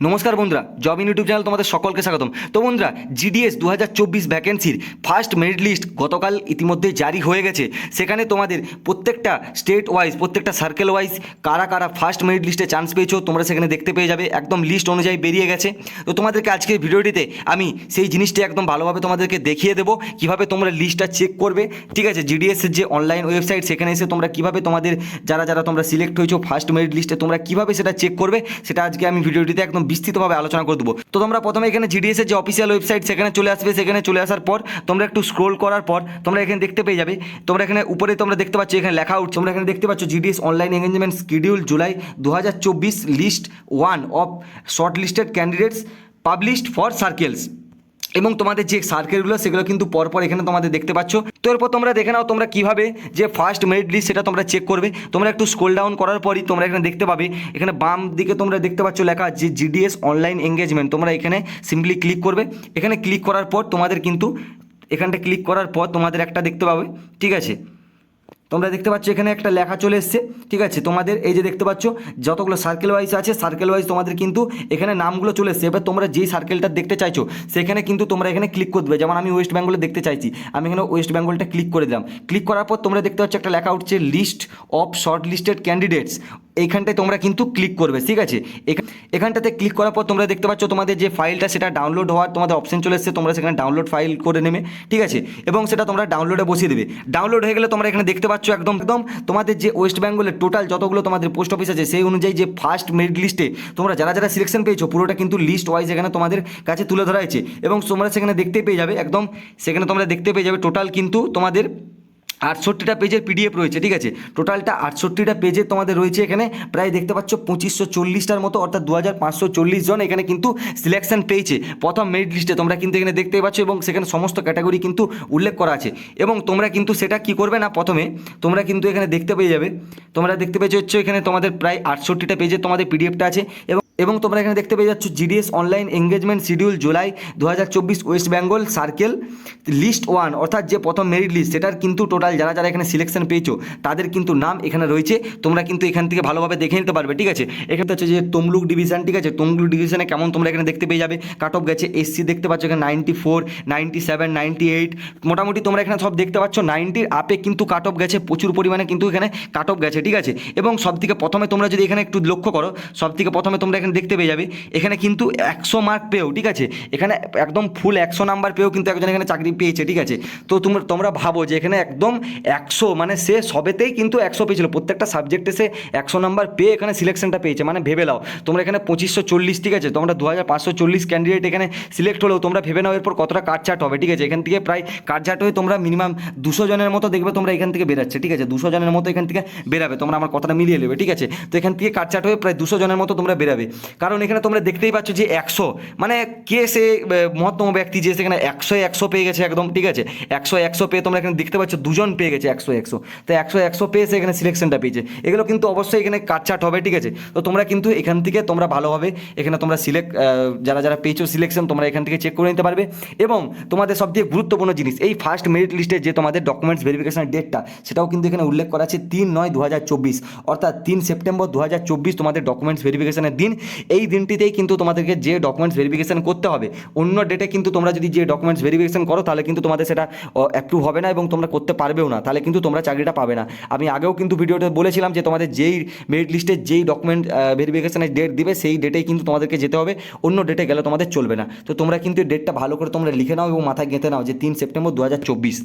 নমস্কার বন্ধুরা, job in YouTube channel তোমাদের সকলকে স্বাগতম। তো বন্ধুরা, জিডিএস 2024 ভ্যাকেন্সির ফার্স্ট মেরিট লিস্ট গতকাল ইতিমধ্যে জারি হয়ে গেছে। সেখানে তোমাদের প্রত্যেকটা স্টেট ওয়াইজ, প্রত্যেকটা সার্কেল ওয়াইজ কারা কারা ফার্স্ট মেরিট লিস্টে চান্স পেয়েছো তোমরা সেখানে দেখতে পেয়ে যাবে। একদম লিস্ট অনুযায়ী বেরিয়ে গেছে। তো তোমাদেরকে আজকের ভিডিওটিতে আমি সেই জিনিসটি একদম ভালোভাবে তোমাদেরকে দেখিয়ে দেবো কীভাবে তোমরা লিস্টটা চেক করবে। ঠিক আছে, জিডিএসের যে অনলাইন ওয়েবসাইট সেখানে এসে তোমরা কীভাবে তোমাদের যারা যারা তোমরা সিলেক্ট হয়েছো ফার্স্ট মেরিট লিস্টে তোমরা কীভাবে সেটা চেক করবে সেটা আজকে আমি ভিডিওটিতে একদম বিস্তৃতভাবে আলোচনা করে দেবো। তো তোমরা প্রথমে এখানে জিডিএস এর যে অফিসিয়াল ওয়েবসাইট সেখানে চলে আসবে। সেখানে চলে আসার পর তোমরা একটু স্ক্রোল করার পর তোমরা এখানে দেখতে পেয়ে যাবে, তোমরা এখানে উপরে তোমরা দেখতে পাচ্ছ এখানে লেখা উঠছে, তোমরা এখানে দেখতে পাচ্ছ GDS online engagement schedule July 2024 list 1 of short listed candidates published for circles. এবং তোমাদের যে সার্কেলগুলো সেগুলো কিন্তু পরপর এখানে তোমাদের দেখতে পাচ্ছ। তো এরপর তোমরা দেখে নাও তোমরা কীভাবে যে ফার্স্ট মেরিট লিস্ট সেটা তোমরা চেক করবে। তোমরা একটু স্ক্রল ডাউন করার পরই তোমরা এখানে দেখতে পাবে, এখানে বাম দিকে তোমরা দেখতে পাচ্ছ লেখা যে জিডিএস অনলাইন এঙ্গেজমেন্ট। তোমরা এখানে সিম্পলি ক্লিক করবে। এখানে ক্লিক করার পর তোমাদের কিন্তু এখানটা ক্লিক করার পর তোমাদের একটা দেখতে পাবে। ঠিক আছে, তোমরা দেখতে পাচ্ছ এখানে একটা লেখা চলে এসছে। ঠিক আছে, তোমাদের এই যে দেখতে পাচ্ছ যতগুলো সার্কেল ওয়াইজ আছে সার্কেল ওয়াইজ তোমাদের কিন্তু এখানে নামগুলো চলে এসছে। এবার তোমরা যেই সার্কেলটা দেখতে চাইছো সেখানে কিন্তু তোমরা এখানে ক্লিক করে দেবে। যেমন আমি ওয়েস্ট বেঙ্গলে দেখতে চাইছি, আমি এখানে ওয়েস্ট বেঙ্গলটা ক্লিক করে দিলাম। ক্লিক করার পর তোমরা দেখতে পাচ্ছ একটা লেখা উঠছে list of short listed candidates. এইখানটায় তোমরা কিন্তু ক্লিক করবে। ঠিক আছে, এখানটাতে ক্লিক করার পর তোমরা দেখতে পাচ্ছ তোমাদের যে ফাইলটা সেটা ডাউনলোড হওয়ার তোমাদের অপশন চলে এসছে। তোমরা সেখানে ডাউনলোড ফাইল করে নেবে। ঠিক আছে, এবং সেটা তোমরা ডাউনলোডে বসিয়ে দেবে। ডাউনলোড হয়ে গেলে তোমরা এখানে দেখতে পাচ্ছ একদম তোমাদের যে ওয়েস্ট বেঙ্গলের টোটাল যতগুলো তোমাদের পোস্ট অফিস আছে সেই অনুযায়ী যে ফার্স্ট মেরিট লিস্টে তোমরা যারা যারা সিলেকশন পেয়েছো পুরোটা কিন্তু লিস্ট ওয়াইজ এখানে তোমাদের কাছে তুলে ধরা হয়েছে। এবং তোমরা সেখানে দেখতে পেয়ে যাবে একদম, সেখানে তোমরা দেখতে পেয়ে যাবে টোটাল কিন্তু তোমাদের 68টা পেজের পিডিএফ রয়েছে। ঠিক আছে, টোটালটা 68টা পেজে তোমাদের রয়েছে। এখানে প্রায় দেখতে পাচ্ছ 2540টার মতো, অর্থাৎ 2540 জন এখানে কিন্তু সিলেকশন পেয়েছে প্রথম মেরিট লিস্টে। তোমরা কিন্তু এখানে দেখতেই পাচ্ছ এবং সেখানে সমস্ত ক্যাটাগরি কিন্তু উল্লেখ করা আছে। এবং তোমরা কিন্তু সেটা কি করবে না, প্রথমে তোমরা কিন্তু এখানে দেখতে পেয়ে যাবে, তোমরা দেখতে পেয়েছো হচ্ছে এখানে তোমাদের প্রায় 68টা পেজে তোমাদের পিডিএফটা আছে। এবং তোমরা এখানে দেখতে পেয়ে যাচ্ছ GDS online engagement schedule July 2024 West Bengal circle list 1, অর্থাৎ যে প্রথম মেরিট লিস্ট সেটার কিন্তু টোটাল যারা যারা এখানে সিলেকশন পেয়েছো তাদের কিন্তু নাম এখানে রয়েছে। তোমরা কিন্তু এখান থেকে ভালোভাবে দেখে নিতে পারবে। ঠিক আছে, এখানে হচ্ছে যে তমলুক ডিভিশন। ঠিক আছে, তমলুক ডিভিশনে কেমন তোমরা এখানে দেখতে পেয়ে যাবে কাট অফ গেছে। এসসি দেখতে পাচ্ছ এখানে 94, 97, 98, মোটামুটি তোমরা এখানে সব দেখতে পাচ্ছ 90-র আপে কিন্তু কাট অফ গেছে, প্রচুর পরিমাণে কিন্তু এখানে কাট অফ গেছে। ঠিক আছে, এবং সবথেকে প্রথমে তোমরা যদি এখানে একটু লক্ষ্য করো, সবথেকে প্রথমে তোমরা দেখতে পেয়ে যাবে এখানে কিন্তু 100 মার্ক পেয়েও, ঠিক আছে, এখানে একদম ফুল 100 নাম্বার পেয়েও কিন্তু একজন এখানে চাকরি পেয়েছে। ঠিক আছে, তো তোমরা ভাবো যে এখানে একদম 100 মানে সে সবেতেই কিন্তু 100 পেয়েছিল, প্রত্যেকটা সাবজেক্টে সে 100 নাম্বার পেয়ে এখানে সিলেকশনটা পেয়েছে। মানে ভেবে নাও তোমরা এখানে 2540, ঠিক আছে, তোমরা 2540 ক্যান্ডিডেট এখানে সিলেক্ট হলেও তোমরা ভেবে নাও এরপর কতটা কাটছাট হবে। ঠিক আছে, এখান থেকে প্রায় কাটছাট হয়ে তোমরা মিনিমাম 200 জনের মতো দেখবে তোমরা এখান থেকে বেরাচ্ছে। ঠিক আছে, 200 জনের মতো এখান থেকে বেরাবে। তোমরা আমার কথাটা মিলিয়ে নেবে। ঠিক আছে, তো এখান থেকে কাটছাট হয়ে প্রায় 200 জনের মতো তোমরা বেরাবে। কারণ এখানে তোমরা দেখতেই পাচ্ছ যে 100 মানে কে সে মহত্তম ব্যক্তি যে সেখানে 100 পেয়ে গেছে একদম। ঠিক আছে, 100 পেয়ে তোমরা এখানে দেখতে পাচ্ছ দুজন পেয়ে গেছে 100 তো 100 পেয়ে সে এখানে সিলেকশনটা পেয়েছে। এগুলো কিন্তু অবশ্যই এখানে কাটছাট হবে। ঠিক আছে, তো তোমরা কিন্তু এখান থেকে তোমরা ভালোভাবে এখানে তোমরা যারা যারা পেয়েছো সিলেকশন তোমরা এখান থেকে চেক করে নিতে পারবে। এবং তোমাদের সবথেকে গুরুত্বপূর্ণ জিনিস এই ফার্স্ট মেরিট লিস্টে যে তোমাদের ডকুমেন্টস ভেরিফিকেশনের ডেটটা সেটাও কিন্তু এখানে উল্লেখ করা আছে 3/9/2024, অর্থাৎ 3 সেপ্টেম্বর 2024 তোমাদের ডকুমেন্টস ভেরিফিকেশনের দিন। এই দিনটিতেই কিন্তু তোমাদেরকে যে ডকুমেন্টস ভেরিফিকেশন করতে হবে। অন্য ডেটে কিন্তু তোমরা যদি যে ডকুমেন্টস ভেরিফিকেশন করো তাহলে কিন্তু তোমাদের সেটা অ্যাপ্রুভ হবে না এবং তোমরা করতে পারবেও না, তাহলে কিন্তু তোমরা চাকরিটা পাবে না। আমি আগেও কিন্তু ভিডিওতে বলেছিলাম যে তোমাদের যেই মেরিট লিস্টে যেই ডকুমেন্ট ভেরিফিকেশনের ডেট দিবে সেই ডেটেই কিন্তু তোমাদেরকে যেতে হবে, অন্য ডেটে গেলে তোমাদের চলবে না। তো তোমরা কিন্তু ডেটটা ভালো করে তোমরা লিখে নাও এবং মাথায় গেঁথে নাও যে 3 সেপ্টেম্বর 2024।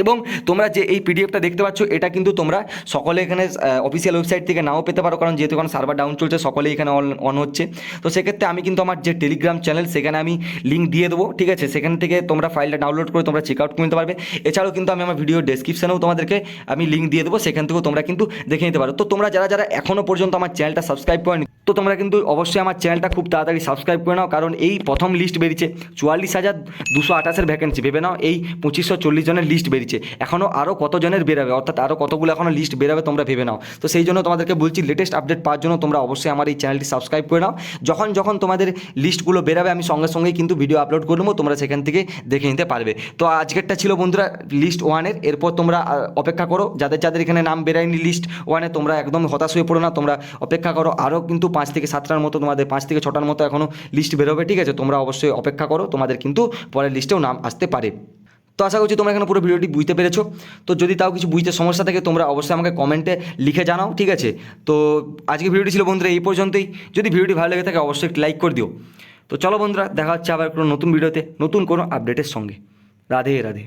এবং তোমরা যে এই পিডিএফটা দেখতে পাচ্ছ এটা কিন্তু তোমরা সকলে এখানে অফিসিয়াল ওয়েবসাইট থেকে নাও পেতে পারো, কারণ যেহেতু এখানে সার্ভার ডাউন চলছে সকলেই এখানে অন হচ্ছে। তো সেক্ষেত্রে আমি কিন্তু আমার যে টেলিগ্রাম চ্যানেল সেখানে আমি লিঙ্ক দিয়ে দেবো। ঠিক আছে, সেখান থেকে তোমরা ফাইলটা ডাউনলোড করে তোমরা চেক আউট করে নিতে পারবে। এছাড়াও কিন্তু আমি আমার ভিডিও ডেসক্রিপশনেও তোমাদেরকে আমি লিঙ্ক দিয়ে দেবো, সেখান থেকেও তোমরা কিন্তু দেখে নিতে পারো। তো তোমরা যারা যারা এখনও পর্যন্ত আমার চ্যানেলটা সাবস্ক্রাইব করেনি তো তোমরা কিন্তু অবশ্যই আমার চ্যানেলটা খুব তাড়াতাড়ি সাবস্ক্রাইব করে নাও, কারণ এই প্রথম লিস্ট বেরিয়েছে 44,228 ভ্যাকেন্সি। ভেবে নাও এই 2540 জনের লিস্ট বেরিয়েছে, এখনও আরও কত জনের বেরোবে, অর্থাৎ আরও কতগুলো এখনও লিস্ট বেরোবে তোমরা ভেবে নাও। তো সেই জন্য তোমাদেরকে বলছি লেটেস্ট আপডেট পাওয়ার জন্য তোমরা অবশ্যই আমার এই চ্যানেলটি সাবস্ক্রাইব করে নাও। যখন যখন তোমাদের লিস্টগুলো বেরোবে আমি সঙ্গে সঙ্গেই কিন্তু ভিডিও আপলোড করে নেবো, তোমরা সেখান থেকে দেখে নিতে পারবে। তো আজকেরটা ছিল বন্ধুরা লিস্ট 1-এর। এরপর তোমরা অপেক্ষা করো, যাদের যাদের এখানে নাম বেরোয়নি লিস্ট 1-এ তোমরা একদম হতাশ হয়ে পড়ো না, তোমরা অপেক্ষা করো। আরও কিন্তু 5 থেকে 7টার মতো, তোমাদের 5 থেকে 6টার মতো এখনও লিস্ট বেরোবে, ঠিক আছে? তোমরা অবশ্যই অপেক্ষা করো, তোমাদের কিন্তু পরের লিস্টেও নাম আসতে পারে। তো আশা করছি তোমরা এখানে পুরো ভিডিওটি বুঝতে পেরেছো। তো যদি তাও কিছু বুঝতে সমস্যা থাকে তোমরা অবশ্যই আমাকে কমেন্টে লিখে জানাও, ঠিক আছে? তো আজকে ভিডিওটি ছিল বন্ধুরা এই পর্যন্তই। যদি ভিডিওটি ভালো লেগে থাকে অবশ্যই একটি লাইক করে দিও। তো চলো বন্ধুরা, দেখা হচ্ছে আবার কোনো নতুন ভিডিওতে নতুন কোনো আপডেটের সঙ্গে। রাধে রাধে।